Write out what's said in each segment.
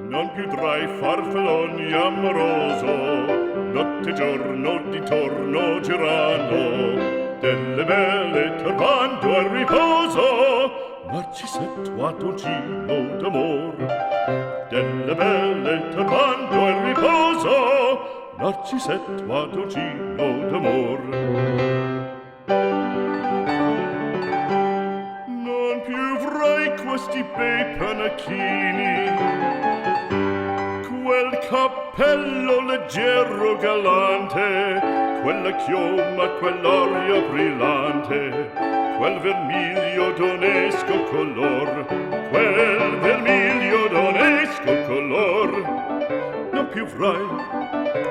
Non più tra i farfalloni amoroso, notte e giorno d'intorno girano, delle belle turbando al riposo, Narcisetto a dolcino d'amor. Delle belle turbando al riposo, Narcisetto a dolcino d'amor. Non più avrai questi bei panacchini, quel cappello leggero galante, quella chioma, quell'aria brillante, quel vermiglio d'onesco color, quel vermiglio d'onesco color. Non più avrai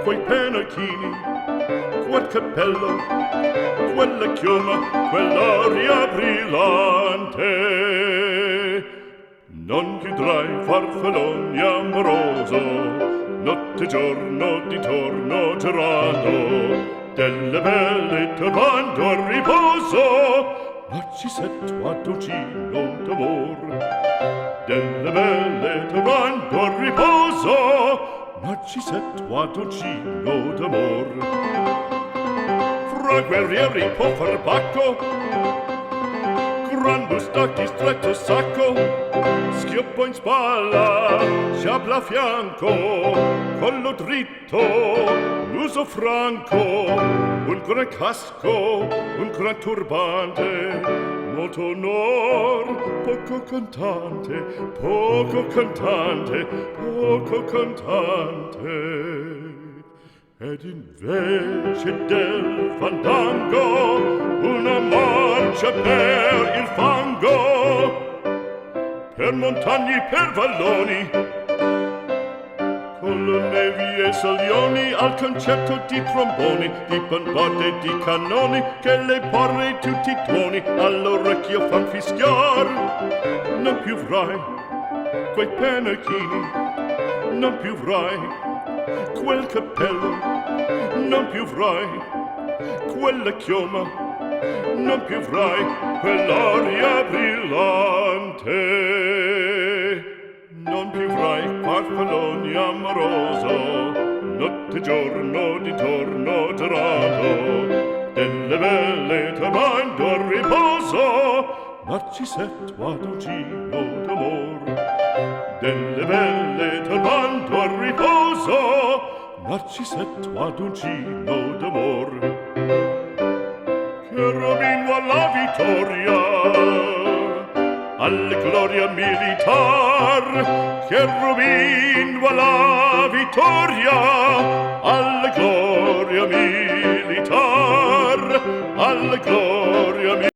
quei pennacchini, quel cappello, quella chioma, quell'aria brillante. Non più tra i farfalloni amoroso, notte e giorno d'intorno girando, delle belle turbando al riposo, Narcisetto a dolcino d'amor. Delle belle turbando al riposo, Narcisetto a dolcino d'amor. Fra guerrieri può far bacco, gran bustacchi stretto sacco, schioppo in spalla, sciabla a fianco, collo dritto, l'uso franco, un gran casco, un gran turbante, molto onor, poco cantante, poco cantante, poco cantante. Ed invece del fandango una marcia per il fango, per montagne, per valloni, con le nevi e salioni, al concerto di tromboni, di bombardie e di cannoni, che le porre tutti i tuoni all'orecchio fan fischiar. Non più avrai quei pennacchini, non più avrai quel cappello, non più avrai quella chioma, non più avrai quell'aria brillante. Non più avrai farfalloni amoroso, notte e giorno d'intorno girando, delle belle turbando al riposo, Narcisetto a dolcino d'amor. Delle belle turbando al riposo, Narcisetto a dolcino d'amor. Cherubino alla vittoria, alla gloria militar, cherubino alla vittoria, alla gloria militar, alla gloria